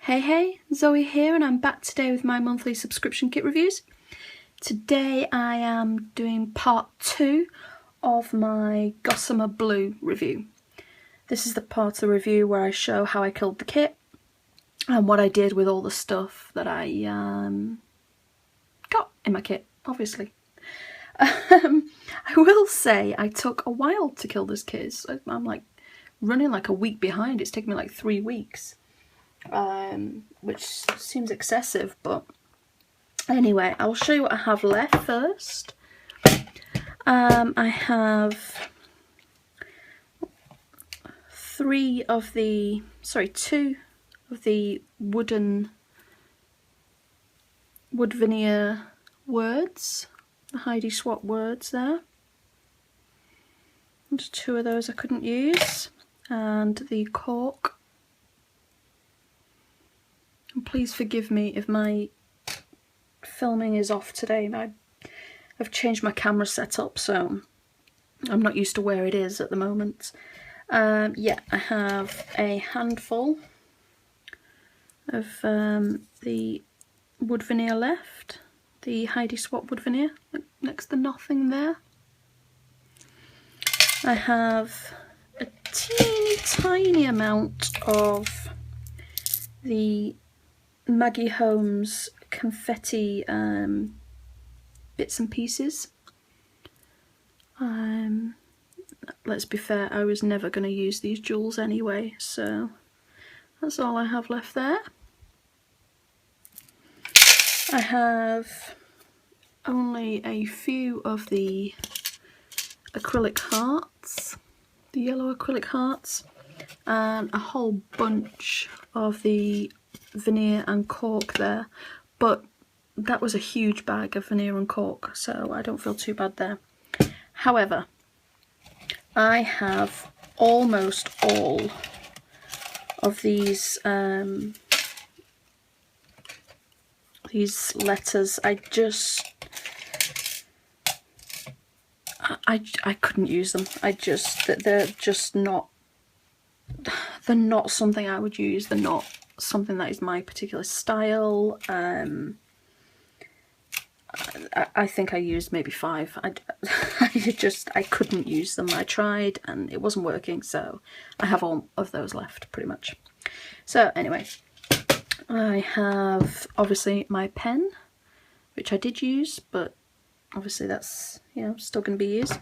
Hey, Zoe here, and I'm back today with my monthly subscription kit reviews. Today I am doing part 2 of my Gossamer Blue review. This is the part of the review where I show how I killed the kit and what I did with all the stuff that I got in my kit, obviously. I will say I took a while to kill this kit. I'm like running like a week behind. It's taken me like 3 weeks. Which seems excessive, but anyway, I'll show you what I have left first. I have two of the wood veneer words, the Heidi Swap words there. Just 2 of those I couldn't use, and the cork. And please forgive me if my filming is off today. I've changed my camera setup, so I'm not used to where it is at the moment. Yeah, I have a handful of the wood veneer left, the Heidi Swap wood veneer, next to nothing there. I have a teeny tiny amount of the Maggie Holmes confetti bits and pieces. Let's be fair, I was never going to use these jewels anyway, so that's all I have left there. I have only a few of the acrylic hearts, the yellow acrylic hearts, and a whole bunch of the veneer and cork there, but that was a huge bag of veneer and cork, so I don't feel too bad there. However, I have almost all of these letters. I couldn't use them. They're just not, they're not something I would use. They're not something that is my particular style. I think I used maybe 5. I couldn't use them. I tried and it wasn't working, so I have all of those left pretty much. So anyway, I have obviously my pen, which I did use, but obviously that's, you know, still going to be used.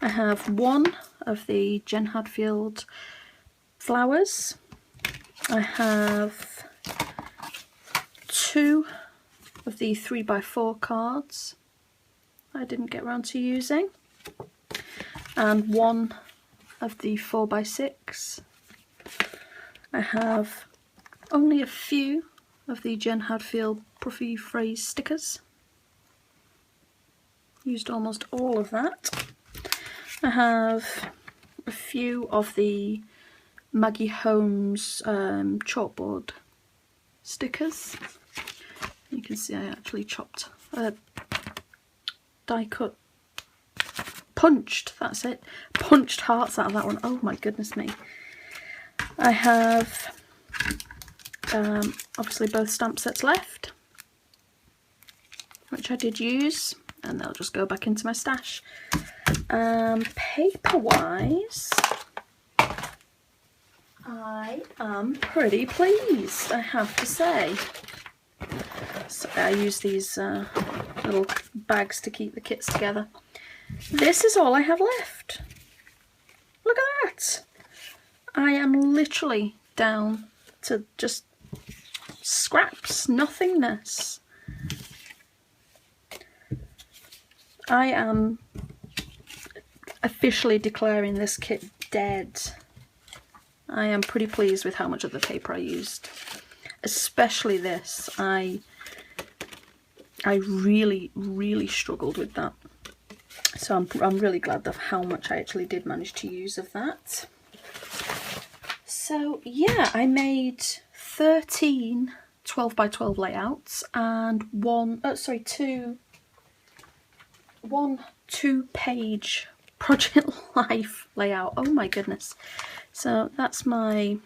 I have 1 of the Jen Hadfield flowers. I have 2 of the 3x4 cards I didn't get around to using, and 1 of the 4x6. I have only a few of the Jen Hadfield puffy phrase stickers. Used almost all of that. I have a few of the Maggie Holmes chalkboard stickers. You can see I actually chopped, die cut, punched, that's it, punched hearts out of that one. Oh my goodness me. I have obviously both stamp sets left, which I did use, and they'll just go back into my stash. Paper wise, I am pretty pleased, I have to say. So I use these little bags to keep the kits together. This is all I have left. Look at that! I am literally down to just scraps, nothingness. I am officially declaring this kit dead. I am pretty pleased with how much of the paper I used. Especially this. I really struggled with that. So I'm really glad of how much I actually did manage to use of that. So yeah, I made 13 12x12 layouts and one 2-page Project Life layout. Oh my goodness. So that's my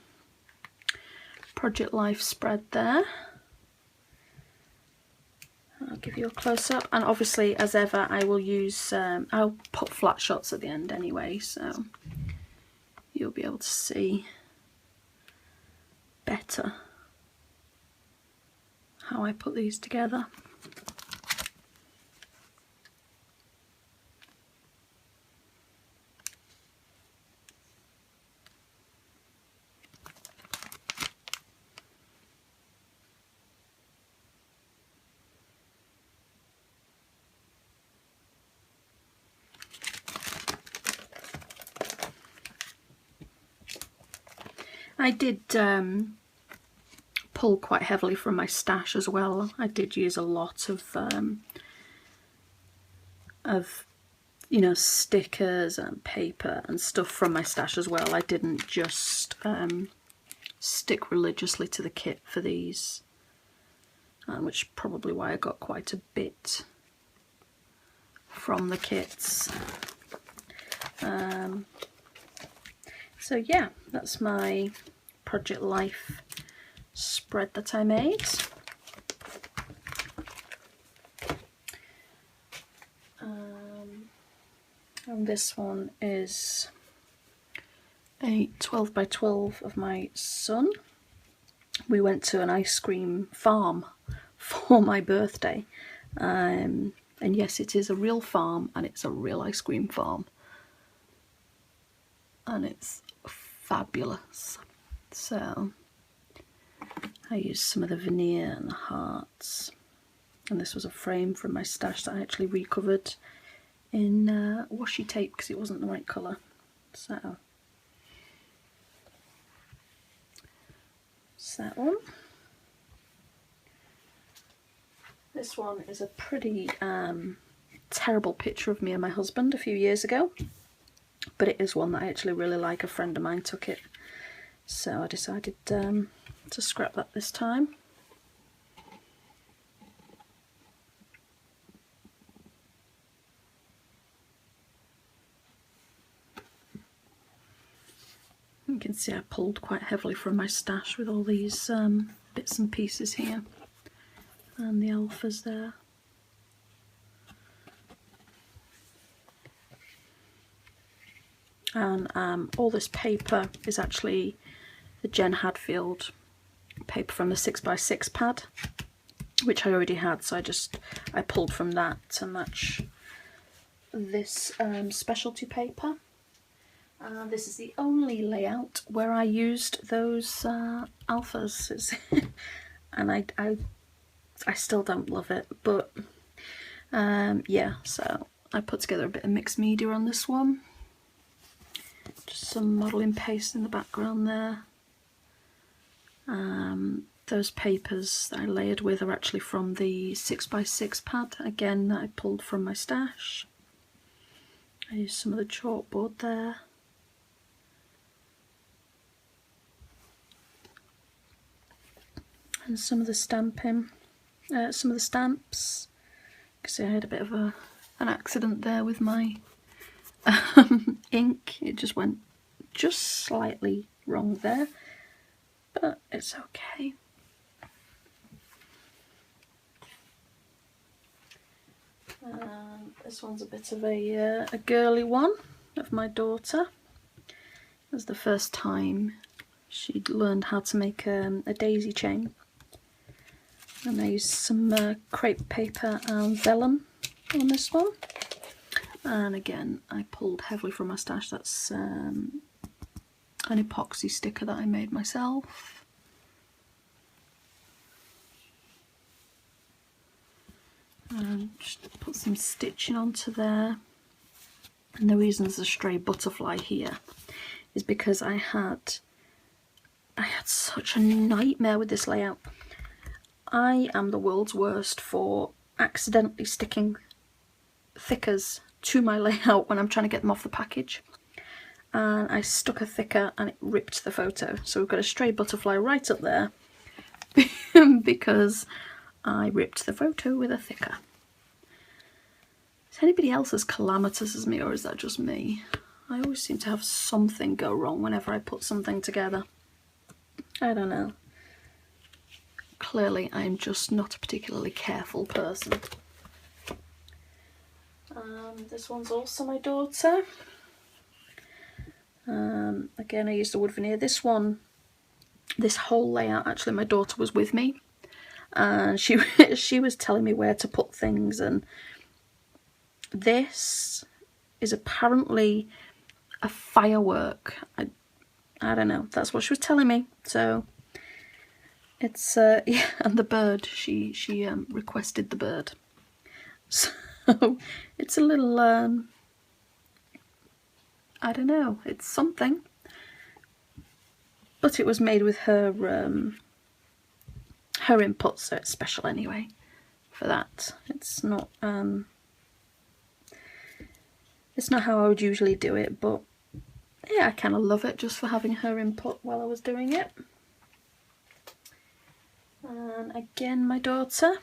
Project Life spread there. I'll give you a close-up, and obviously as ever I will use, I'll put flat shots at the end anyway, so you'll be able to see better how I put these together. I did pull quite heavily from my stash as well. I did use a lot of you know, stickers and paper and stuff from my stash as well. I didn't just stick religiously to the kit for these, which is probably why I got quite a bit from the kits. So yeah, that's my Project Life spread that I made. And this one is a 12 by 12 of my son. We went to an ice cream farm for my birthday, and yes, it is a real farm and it's a real ice cream farm, and it's fabulous. So I used some of the veneer and the hearts, and this was a frame from my stash that I actually recovered in washi tape because it wasn't the right colour. So it's that one. This one is a pretty terrible picture of me and my husband a few years ago, but it is one that I actually really like. A friend of mine took it, so I decided to scrap that this time. You can see I pulled quite heavily from my stash with all these bits and pieces here, and the alphas there. And all this paper is actually the Jen Hadfield paper from the 6x6 pad, which I already had, so I pulled from that to match this specialty paper. This is the only layout where I used those alphas, and I still don't love it, but yeah, so I put together a bit of mixed media on this one. Just some modelling paste in the background there. Those papers that I layered with are actually from the 6x6 pad, again, that I pulled from my stash. I used some of the chalkboard there. And some of the stamping, some of the stamps. You can see I had a bit of an accident there with my ink. It just went just slightly wrong there, but it's okay. This one's a bit of a girly one of my daughter. It was the first time she'd learned how to make a daisy chain. And I used some crepe paper and vellum on this one. And again, I pulled heavily from my stash. That's an epoxy sticker that I made myself. And just put some stitching onto there. And the reason there's a stray butterfly here is because I had such a nightmare with this layout. I am the world's worst for accidentally sticking thickers to my layout when I'm trying to get them off the package. And I stuck a thicker and it ripped the photo. So we've got a stray butterfly right up there because I ripped the photo with a thicker. Is anybody else as calamitous as me, or is that just me? I always seem to have something go wrong whenever I put something together. I don't know. clearly I'm just not a particularly careful person. This one's also my daughter. Again, I used the wood veneer. This one, this whole layout, actually my daughter was with me, and she was telling me where to put things, and this is apparently a firework. I don't know, that's what she was telling me. So it's yeah, and the bird, she requested the bird, so it's a little I don't know, it's something, but it was made with her her input, so it's special anyway for that. It's not how I would usually do it, but yeah, I kind of love it just for having her input while I was doing it. And again, my daughter,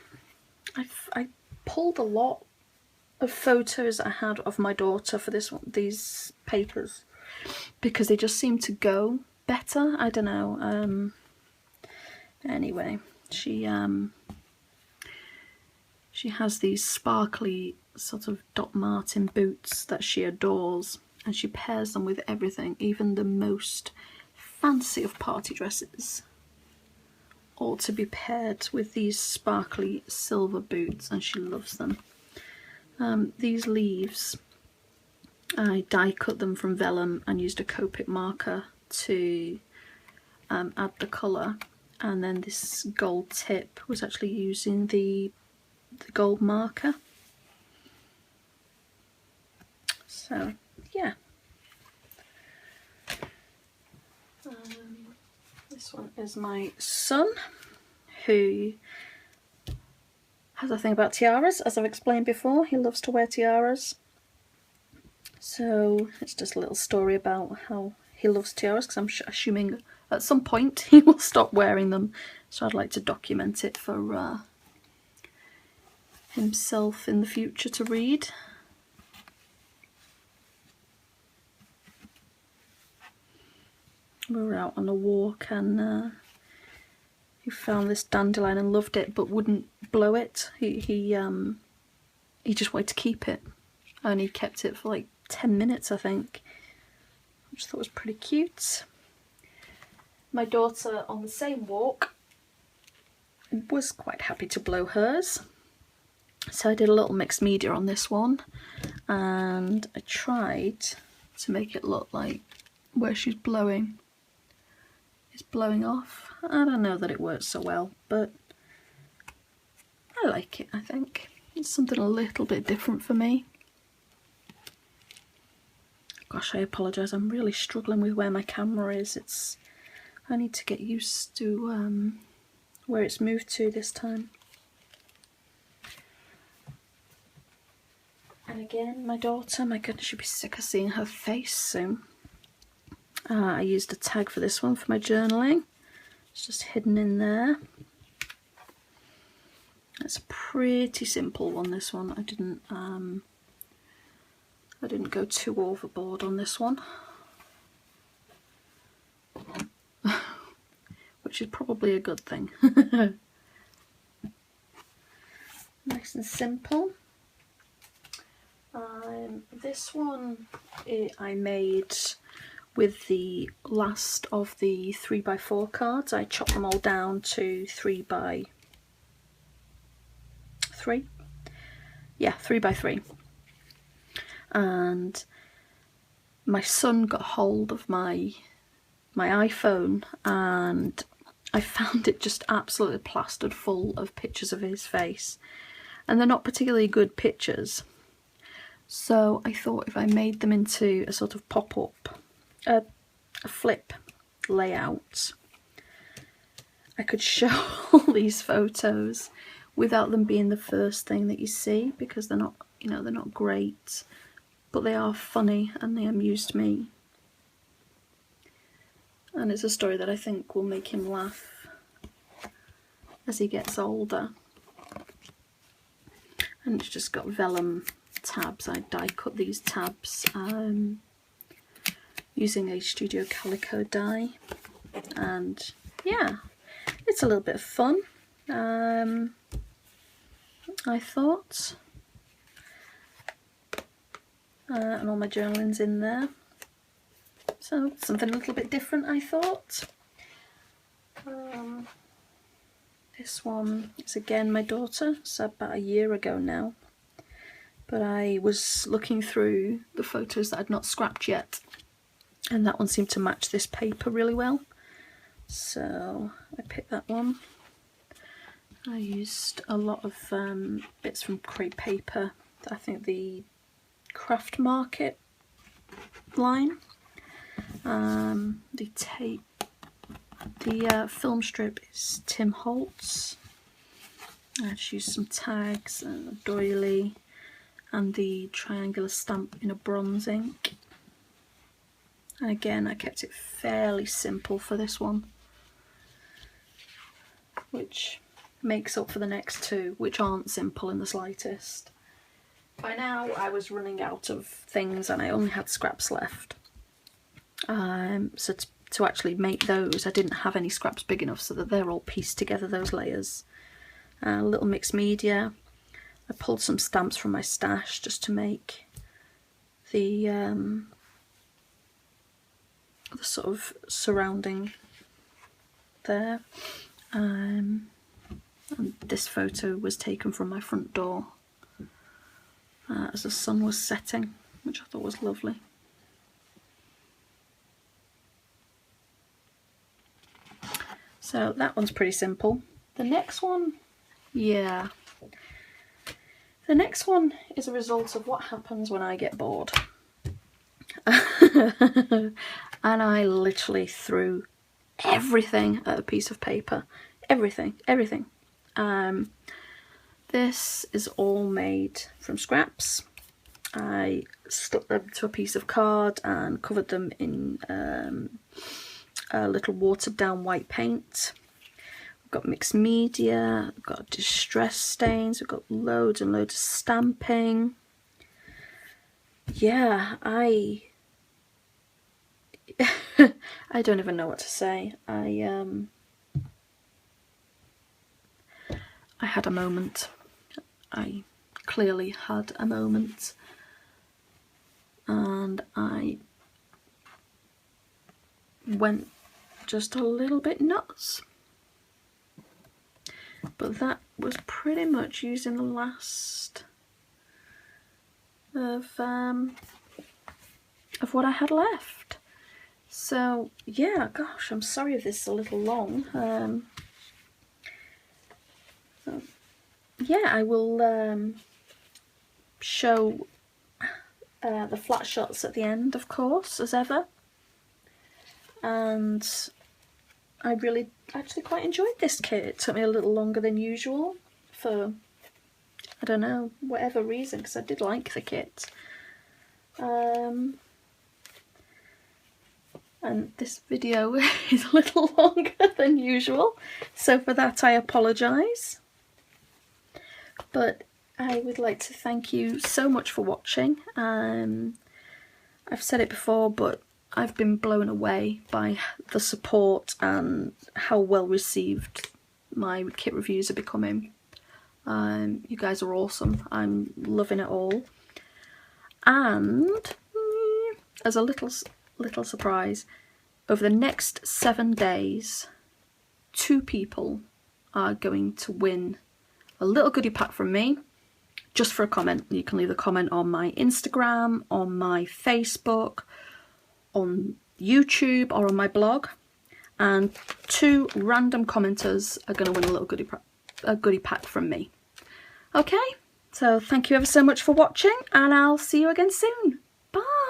I pulled a lot of photos I had of my daughter for these papers, because they just seem to go better. I don't know. Anyway, she has these sparkly sort of Doc Marten boots that she adores, and she pairs them with everything, even the most fancy of party dresses, all to be paired with these sparkly silver boots, and she loves them. These leaves, I die cut them from vellum and used a Copic marker to add the colour, and then this gold tip was actually using the gold marker. So yeah. This one is my son, who has a thing about tiaras. As I've explained before, he loves to wear tiaras. So it's just a little story about how he loves tiaras, because I'm assuming at some point he will stop wearing them. So I'd like to document it for himself in the future to read. We were out on a walk, and he found this dandelion and loved it, but wouldn't blow it. He just wanted to keep it, and he kept it for like 10 minutes, I think, which I thought was pretty cute. My daughter, on the same walk, was quite happy to blow hers, so I did a little mixed media on this one, and I tried to make it look like where she's blowing is blowing off. I don't know that it works so well, but I like it. I think it's something a little bit different for me. Gosh, I apologise, I'm really struggling with where my camera is. I need to get used to where it's moved to this time. And again, my daughter, my goodness, she'll be sick of seeing her face soon. I used a tag for this one for my journaling. It's just hidden in there. It's a pretty simple one, this one. I didn't go too overboard on this one, which is probably a good thing. Nice and simple. This one I made with the last of the 3x4 cards. I chopped them all down to 3x3. Yeah, 3x3. And my son got hold of my iPhone, and I found it just absolutely plastered full of pictures of his face, and they're not particularly good pictures. So I thought if I made them into a sort of pop-up, a flip layout, I could show all these photos without them being the first thing that you see, because they're not, you know, they're not great, but they are funny and they amused me. And it's a story that I think will make him laugh as he gets older. And it's just got vellum tabs. I die cut these tabs using a Studio Calico die, and yeah, it's a little bit of fun. I thought. And all my journaling's in there. So something a little bit different, I thought. This one is again my daughter, so about a year ago now. But I was looking through the photos that I'd not scrapped yet, and that one seemed to match this paper really well. So I picked that one. I used a lot of bits from crepe paper, I think the Craft Market line. The tape, the film strip is Tim Holtz. I just used some tags and a doily and the triangular stamp in a bronze ink. And again, I kept it fairly simple for this one, which makes up for the next two, which aren't simple in the slightest. By now I was running out of things and I only had scraps left. So to actually make those, I didn't have any scraps big enough so that they're all pieced together, those layers. A little mixed media. I pulled some stamps from my stash just to make the sort of surrounding there. And this photo was taken from my front door as the sun was setting, which I thought was lovely. So that one's pretty simple. The next one, yeah. The next one is a result of what happens when I get bored. And I literally threw everything at a piece of paper. Everything. This is all made from scraps. I stuck them to a piece of card and covered them in a little watered down white paint. We've got mixed media, we've got distress stains, we've got loads and loads of stamping. Yeah, I don't even know what to say. I had a moment. I clearly had a moment, and I went just a little bit nuts. But that was pretty much using the last of what I had left. So yeah, gosh, I'm sorry if this is a little long. So yeah, I will show the flat shots at the end, of course, as ever. And I really actually quite enjoyed this kit. It took me a little longer than usual for, I don't know, whatever reason, because I did like the kit. And this video is a little longer than usual, so for that I apologise. But I would like to thank you so much for watching. I've said it before, but I've been blown away by the support and how well received my kit reviews are becoming. You guys are awesome. I'm loving it all. And as a little surprise, over the next 7 days, 2 people are going to win a little goodie pack from me, just for a comment. You can leave a comment on my Instagram, on my Facebook, on YouTube, or on my blog, and 2 random commenters are going to win a little goodie pack from me. Okay, so thank you ever so much for watching, and I'll see you again soon. Bye!